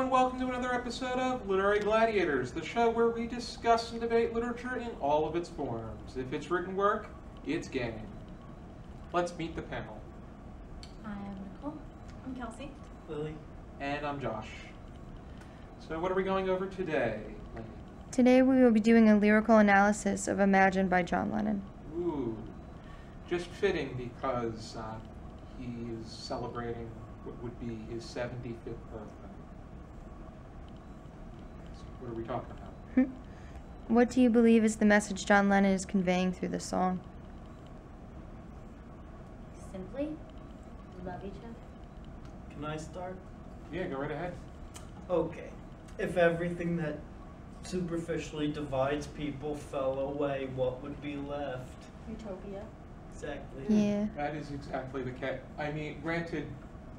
and welcome to another episode of Literary Gladiators, the show where we discuss and debate literature in all of its forms. If it's written work, it's game. Let's meet the panel. I am Nicole. I'm Kelsey. Lily. And I'm Josh. So what are we going over today, Laney? Today we will be doing a lyrical analysis of Imagine by John Lennon. Ooh, just fitting because he is celebrating what would be his 75th birthday. So what are we talking about? What do you believe is the message John Lennon is conveying through the song? Simply, love each other. Can I start? Yeah, go right ahead. Okay. If everything that superficially divides people fell away, what would be left? Utopia. Exactly. Yeah. That is exactly the case. I mean, granted,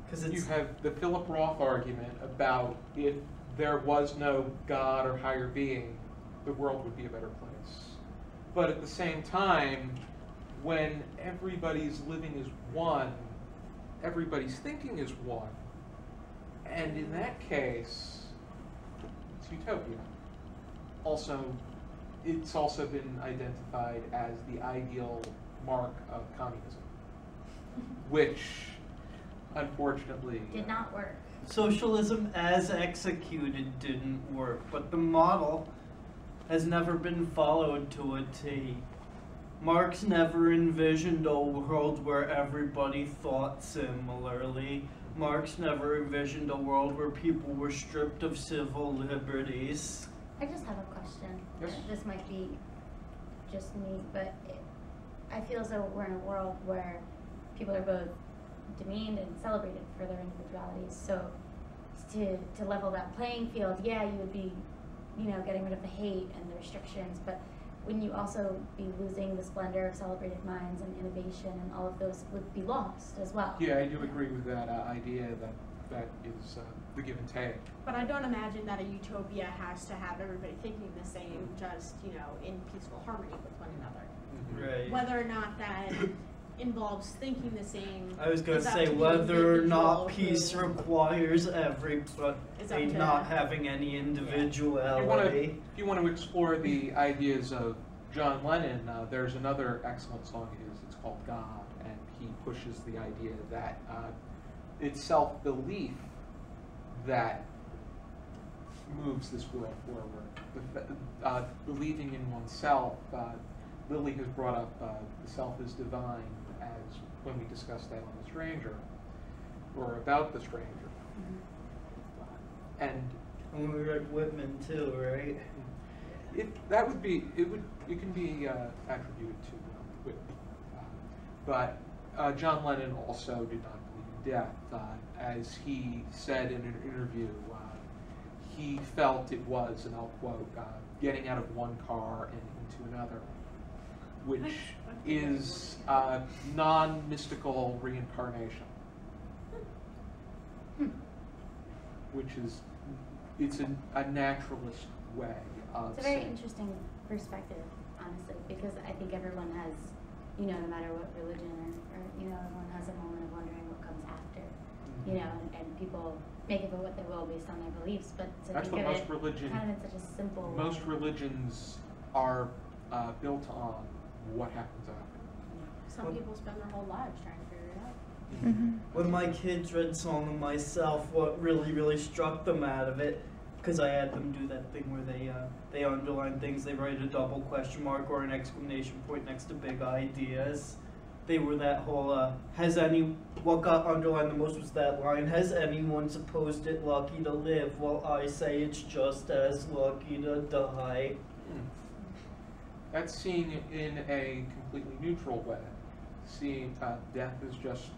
Because you it's have the Philip Roth argument about if there was no God or higher being, the world would be a better place. But at the same time, when everybody's living as one, everybody's thinking is one. And in that case, it's utopia. Also, it's also been identified as the ideal mark of communism, which unfortunately Did not work. socialism as executed didn't work, but the model has never been followed to a T. Marx never envisioned a world where everybody thought similarly. Marx never envisioned a world where people were stripped of civil liberties. I just have a question. Yes. This might be just me, but I feel as though we're in a world where people are both demeaned and celebrated for their individualities. So to level that playing field, yeah, you would be, getting rid of the hate and the restrictions, but wouldn't you also be losing the splendor of celebrated minds and innovation, and all of those would be lost as well? Yeah, I do agree with that idea that is the give and take. But I don't imagine that a utopia has to have everybody thinking the same, just, in peaceful harmony with one another. Right. Whether or not that involves thinking the same. I was going is to up say to the whether or not individual peace who- requires It's up everybody to- not having any individuality. If you want to explore the ideas of John Lennon, there's another excellent song of his. It's called God, and he pushes the idea that it's self-belief that moves this world forward. Believing in oneself. Lily has brought up the self is divine as when we discussed that on The Stranger, or about The Stranger. And When we read Whitman too, right? it can be attributed to Whitman. But John Lennon also did not believe in death. As he said in an interview, he felt it was, and I'll quote, getting out of one car and into another, which is non-mystical reincarnation. Which is, it's a naturalist way of It's a very saying. interesting perspective, honestly, because I think everyone has, no matter what religion or everyone has a moment of wondering what comes after, and people make of it what they will based on their beliefs, but to That's think what of most it religion, kind of in such a simple most way. religions are built on what happens after. Some people spend their whole lives trying to figure it out. When my kids read Song of Myself, what really struck them out of it, because I had them do that thing where they underline things, they write a double question mark or an exclamation point next to big ideas. They were that whole, what got underlined the most was that line, has anyone supposed it lucky to live? Well, I say it's just as lucky to die. That's seen in a completely neutral way. Seeing death is just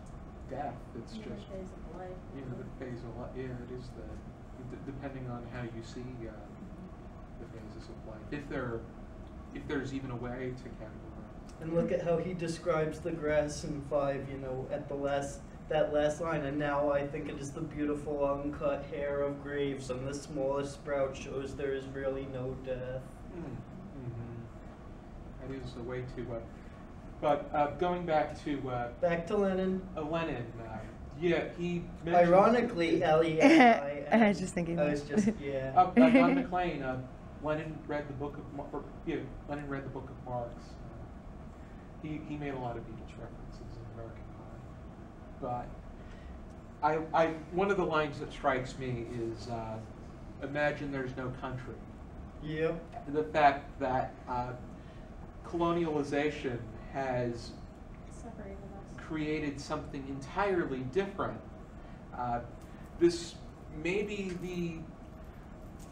death. It's just Phase of life. the phase of life. Yeah, it is depending on how you see the phases of life. If there's even a way to categorize. And look at how he describes the grass in 5, at that last line. And now I think it is the beautiful uncut hair of graves, and the smallest sprout shows there is really no death. That is a way to. But going back to Back to Lennon. Lennon, Yeah, he mentions... Ironically, Ellie I was just thinking I that. was just, yeah. John McClane, Lennon read the book of Lennon read the book of Marx. He made a lot of Beatles references in American Pie. But one of the lines that strikes me is, imagine there's no country. Yep. The fact that colonialization has Separated us. created something entirely different. This maybe the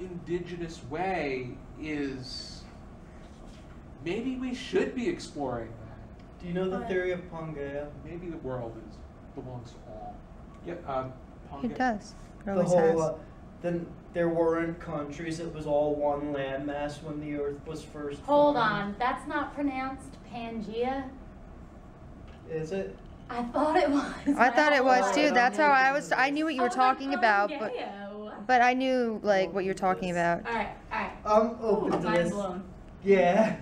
indigenous way is, maybe we should be exploring that. Do you know the But- theory of Pangea? Maybe the world belongs to all. Yeah, It does. It The always whole, has. then there weren't countries, it was all one landmass when the earth was first Hold formed. on, that's not pronounced Pangea. Is it? I thought it was. I thought it was Oh, too. I That's don't how know. I was. I knew what you were I was talking like, about, Pangea. but I knew like what you were talking about. All right, all right. I'm open Ooh, to mind this. blown. Yeah.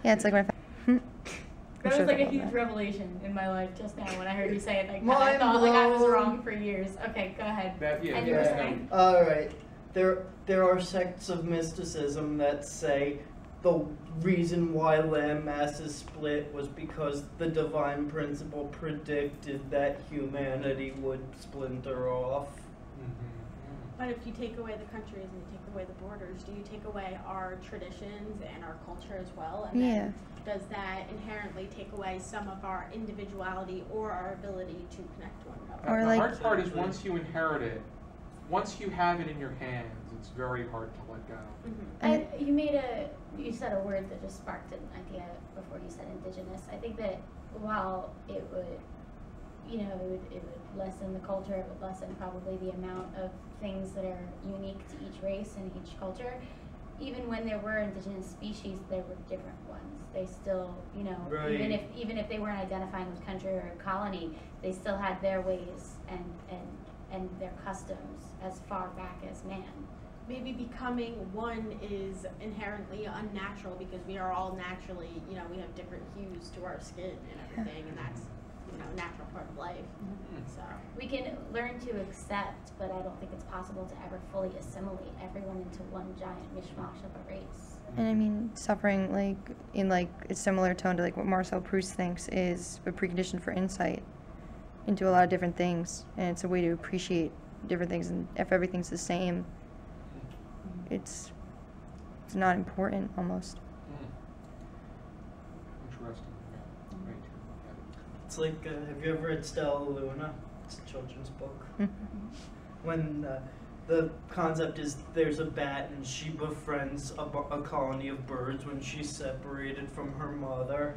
Yeah, it's like when I. That was like a huge revelation in my life just now when I heard you say it like that. I Mind thought like I was blown. wrong for years. Okay, go ahead. That, yeah, And you were yeah. saying? Alright. There are sects of mysticism that say the reason why land masses split was because the divine principle predicted that humanity would splinter off. But if you take away the countries and you take away the borders, do you take away our traditions and our culture as well? And Yeah. then does that inherently take away some of our individuality or our ability to connect to one another? Or The like- hard part is once you inherit it, once you have it in your hands, it's very hard to let go. Mhm. You said a word that just sparked an idea before you said indigenous. I think that while it would, it would lessen the culture, it would lessen probably the amount of things that are unique to each race and each culture. Even when there were indigenous species, there were different ones. They still, Right. even if they weren't identifying with country or a colony, they still had their ways and their customs as far back as man. Maybe becoming one is inherently unnatural because we are all naturally, we have different hues to our skin and everything, and that's, a natural part of life. So, We can learn to accept, but I don't think it's possible to ever fully assimilate everyone into one giant mishmash of a race. And I mean, suffering like in like a similar tone to like what Marcel Proust thinks is a precondition for insight into a lot of different things, and it's a way to appreciate different things. And if everything's the same, it's not important almost. Interesting. Way to look at it. It's like, have you ever read Stella Luna? It's a children's book. When the concept is there's a bat and she befriends a colony of birds when she's separated from her mother.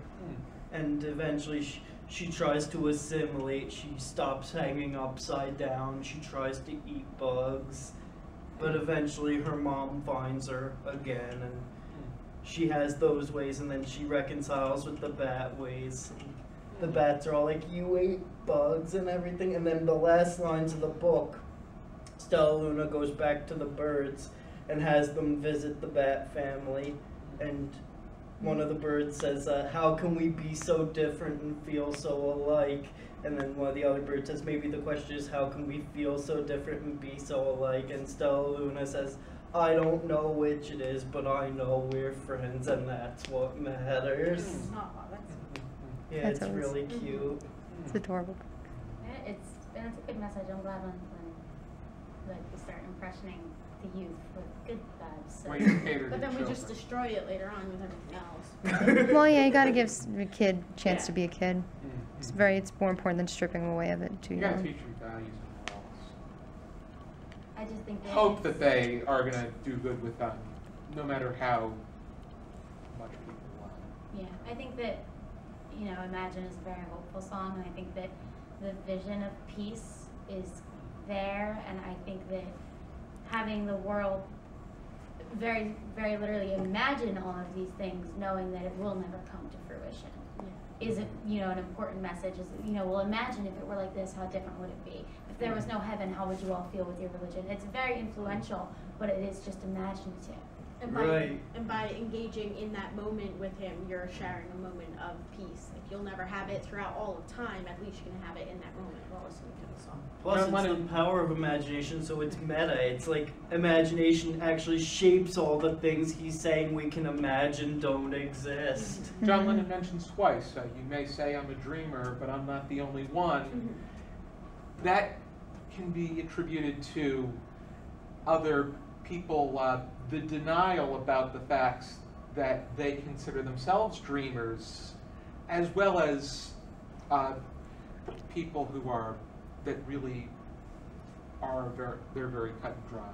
And eventually she tries to assimilate, she stops hanging upside down, she tries to eat bugs, but eventually her mom finds her again and she has those ways and then she reconciles with the bat ways. The bats are all like, you ate bugs and everything, and then the last lines of the book, Stella Luna goes back to the birds and has them visit the bat family, and one of the birds says, how can we be so different and feel so alike? And then one of the other birds says, maybe the question is, how can we feel so different and be so alike? And Stella Luna says, I don't know which it is, but I know we're friends, and that's what matters. oh, that's Yeah, That's it's always- really cute. It's adorable. Yeah, it's a good message. I'm glad when like we start impressioning the youth with good vibes. So. Way to cater to But then we children. just destroy it later on with everything else. Well, yeah, you gotta give a kid a chance Yeah. to be a kid. It's more important than stripping them away of it too You gotta young. teach them values and morals. I just think that Hope that they are gonna do good with them, no matter how much people want. Yeah, I think that, Imagine is a very hopeful song, and I think that the vision of peace is there, and I think that having the world very, very literally imagine all of these things, knowing that it will never come to fruition, is an important message. Is well, imagine if it were like this, how different would it be? If there was no heaven, how would you all feel with your religion? It's very influential, but it is just imaginative. And by, Right. and by engaging in that moment with him, you're sharing a moment of peace. Like, you'll never have it throughout all of time. At least you can have it in that moment while listening to the song. Plus, John it's Lennon- the power of imagination, so it's meta. It's like imagination actually shapes all the things he's saying we can imagine don't exist. John Mhm. Lennon mentions twice, you may say I'm a dreamer, but I'm not the only one. Mm-hmm. That can be attributed to other people, the denial about the facts that they consider themselves dreamers, as well as people who are, that really are they're very cut and dry.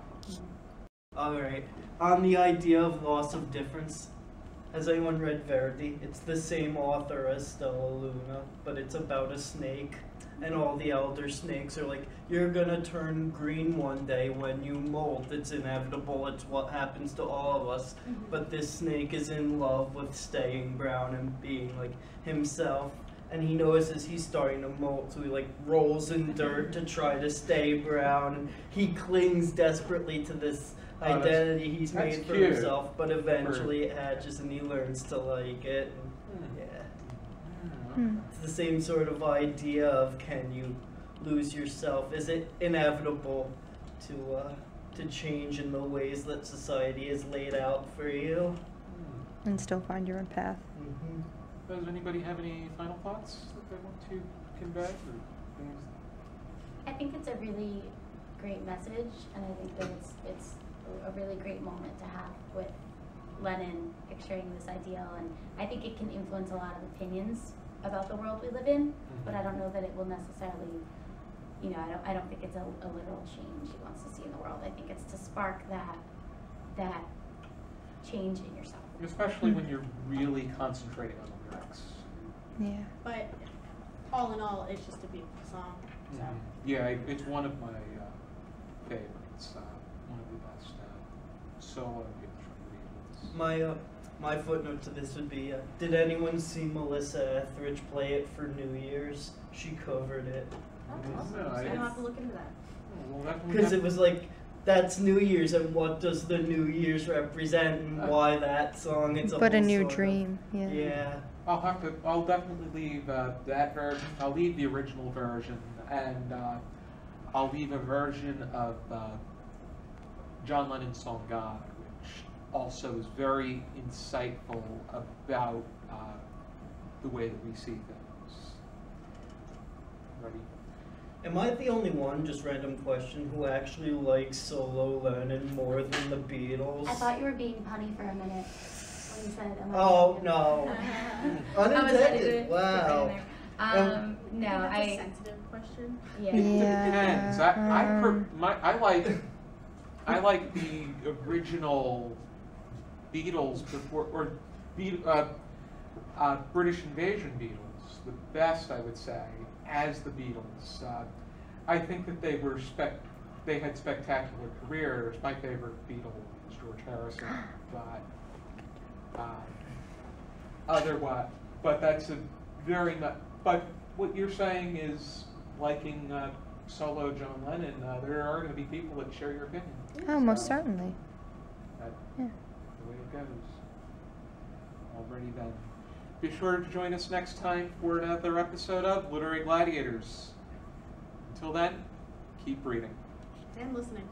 Alright, on the idea of loss of difference, has anyone read Verity? It's the same author as Stella Luna, but it's about a snake. And all the elder snakes are like, you're gonna turn green one day when you molt. It's inevitable. It's what happens to all of us. Mhm. But this snake is in love with staying brown and being like himself. And he notices he's starting to molt, so he like rolls in dirt to try to stay brown. And he clings desperately to this Oh, that's- identity he's that's made for cute. himself. But eventually it hatches and he learns to like it. And, yeah. Hmm. It's the same sort of idea of, can you lose yourself? Is it inevitable to change in the ways that society has laid out for you? And still find your own path. Mm-hmm. Does anybody have any final thoughts that they want to convey, or things? I think it's a really great message, and I think that it's a really great moment to have with Lennon picturing this ideal, and I think it can influence a lot of opinions about the world we live in, but I don't know that it will necessarily, you know, I don't think it's a literal change he wants to see in the world. I think it's to spark that change in yourself. Especially when you're really concentrating on the lyrics. Yeah. But all in all, it's just a beautiful song. So. Yeah, it's one of my favorites. One of the best solo hits from the Beatles. My footnote to this would be, did anyone see Melissa Etheridge play it for New Year's? She covered it. That's awesome. No, So I- I'll have to look into that. Well, that- Because it was like, that's New Year's, and what does the New Year's represent, and why that song? It's a But a whole new sort of- dream. Yeah. Yeah. I'll definitely leave that version. I'll leave the original version, and I'll leave a version of John Lennon's song "God," which also is very insightful about the way that we see things. Ready? Am I the only one, just random question, who actually likes solo Lennon more than the Beatles? I thought you were being punny for a minute when you said, am I Oh, being- no. I was ready to Unintended. get Wow. in there. No, That's a I, sensitive question. yeah. Yeah. Depends. I like the original Beatles before, or British Invasion Beatles, the best, I would say, as the Beatles. I think that they had spectacular careers. My favorite Beatle is George Harrison, but otherwise, but that's a very much. But what you're saying is liking solo John Lennon. There are going to be people that share your opinion. Oh, most So, certainly. That's Yeah. the way it goes. Alrighty then. Be sure to join us next time for another episode of Literary Gladiators. Until then, keep reading. And listening.